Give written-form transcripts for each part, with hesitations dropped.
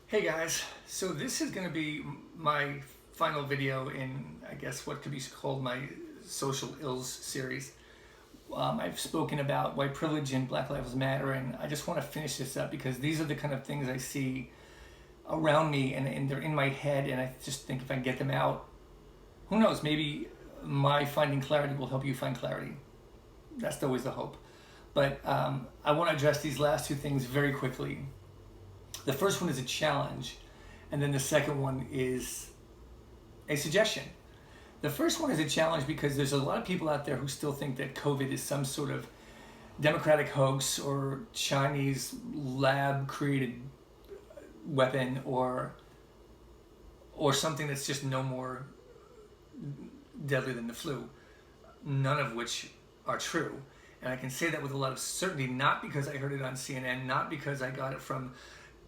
Hey guys, so this is going to be my final video in, I guess, what could be called my social ills series. I've spoken about white privilege and Black Lives Matter, and I just want to finish this up because these are the kind of things I see around me and they're in my head, and I just think if I can get them out, who knows, maybe my finding clarity will help you find clarity. That's always the hope. But I want to address these last two things very quickly. The first one is a challenge, and then the second one is a suggestion. The first one is a challenge because there's a lot of people out there who still think that COVID is some sort of democratic hoax or Chinese lab-created weapon or something that's just no more deadly than the flu, none of which are true. And I can say that with a lot of certainty, not because I heard it on CNN, not because I got it from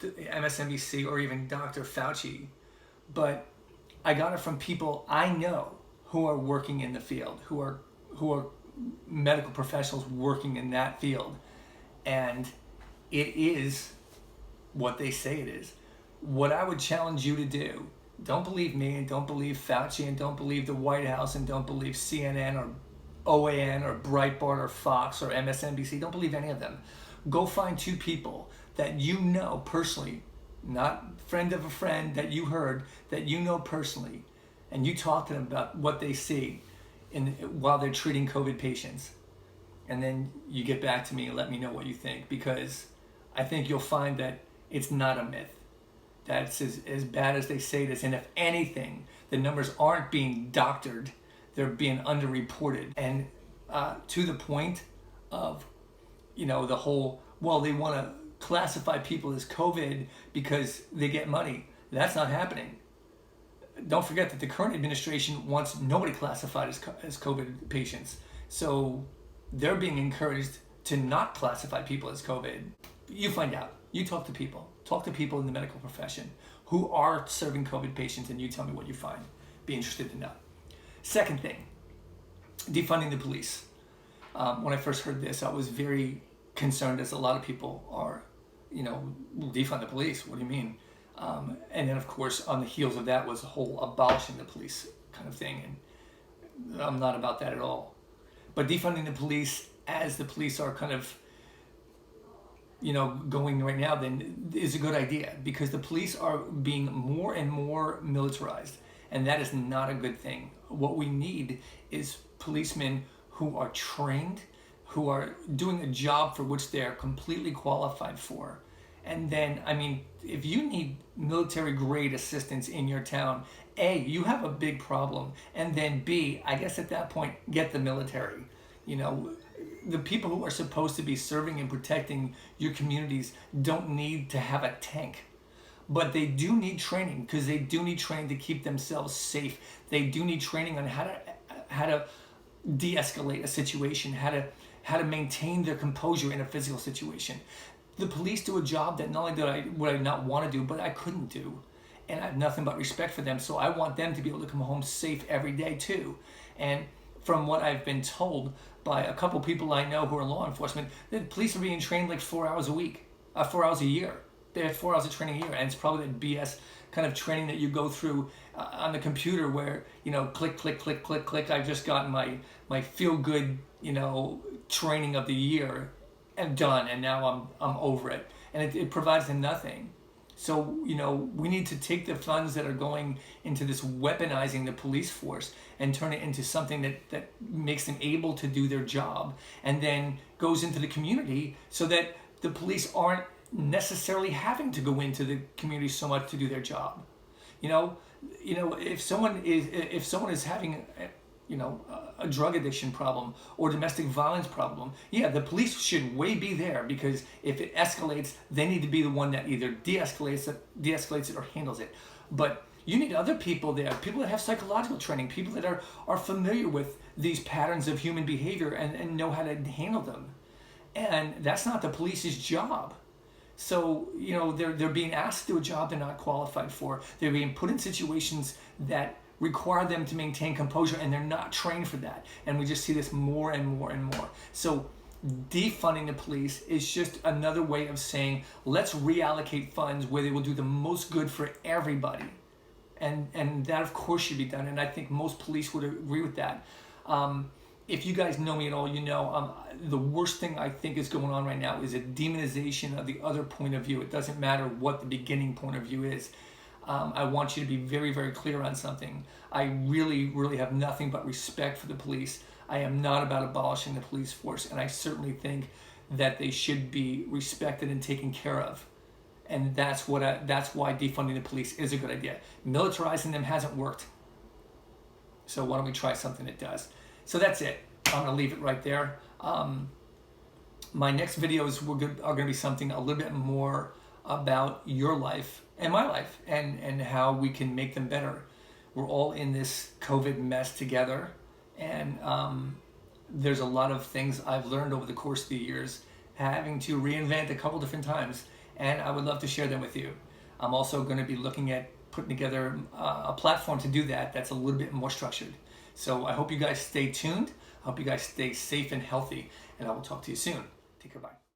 MSNBC or even Dr. Fauci, but I got it from people I know who are working in the field, who are medical professionals working in that field, and it is what they say it is. What I would challenge you to do, don't believe me and don't believe Fauci and don't believe the White House and don't believe CNN or OAN or Breitbart or Fox or MSNBC, don't believe any of them. Go find two people that you know personally, not friend of a friend that you heard, that you know personally, and you talk to them about what they see while they're treating COVID patients. And then you get back to me and let me know what you think, because I think you'll find that it's not a myth. That's as bad as they say it is. And if anything, the numbers aren't being doctored, they're being underreported. And to the point of, the whole, well, they want to classify people as COVID because they get money. That's not happening. Don't forget that the current administration wants nobody classified as COVID patients. So they're being encouraged to not classify people as COVID. You find out. You talk to people. Talk to people in the medical profession who are serving COVID patients, and you tell me what you find. Be interested to know. Second thing, defunding the police. When I first heard this, I was very concerned, as a lot of people are, defund the police. What do you mean? And then, of course, on the heels of that was the whole abolishing the police kind of thing. And I'm not about that at all. But defunding the police, as the police are kind of, going right now, then is a good idea, because the police are being more and more militarized. And that is not a good thing. What we need is policemen who are trained, who are doing a job for which they're completely qualified for. And then, if you need military grade assistance in your town, A, you have a big problem. And then B, I guess at that point, get the military. The people who are supposed to be serving and protecting your communities don't need to have a tank. But they do need training, because they do need training to keep themselves safe. They do need training on how to de-escalate a situation, how to maintain their composure in a physical situation. The police do a job that not only would I not want to do, but I couldn't do. And I have nothing but respect for them, so I want them to be able to come home safe every day too. And from what I've been told by a couple people I know who are law enforcement, the police are being trained like 4 hours a week, 4 hours a year. They have 4 hours of training a year, and it's probably that BS kind of training that you go through on the computer where, click, click, click, click, click. I've just gotten my feel-good, training of the year and done, and now I'm over it. And it provides them nothing. So, we need to take the funds that are going into this weaponizing the police force and turn it into something that makes them able to do their job, and then goes into the community so that the police aren't necessarily having to go into the community so much to do their job. If someone is having a drug addiction problem or domestic violence problem, yeah, the police should be there, because if it escalates, they need to be the one that either de-escalates it or handles it. But you need other people there, people that have psychological training, people that are familiar with these patterns of human behavior and know how to handle them. And that's not the police's job. So, they're being asked to do a job they're not qualified for. They're being put in situations that require them to maintain composure, and they're not trained for that. And we just see this more and more and more. So Defunding the police is just another way of saying, let's reallocate funds where they will do the most good for everybody. And that, of course, should be done. And I think most police would agree with that. If you guys know me at all, you know the worst thing I think is going on right now is a demonization of the other point of view. It doesn't matter what the beginning point of view is. I want you to be very, very clear on something. I really, really have nothing but respect for the police. I am not about abolishing the police force, and I certainly think that they should be respected and taken care of. And that's why defunding the police is a good idea. Militarizing them hasn't worked. So why don't we try something that does? So that's it. I'm going to leave it right there. My next videos are going to be something a little bit more about your life and my life, and how we can make them better. We're all in this COVID mess together, and there's a lot of things I've learned over the course of the years, having to reinvent a couple different times, and I would love to share them with you. I'm also going to be looking at putting together a platform to do that that's a little bit more structured. So I hope you guys stay tuned. I hope you guys stay safe and healthy, and I will talk to you soon. Take care, bye.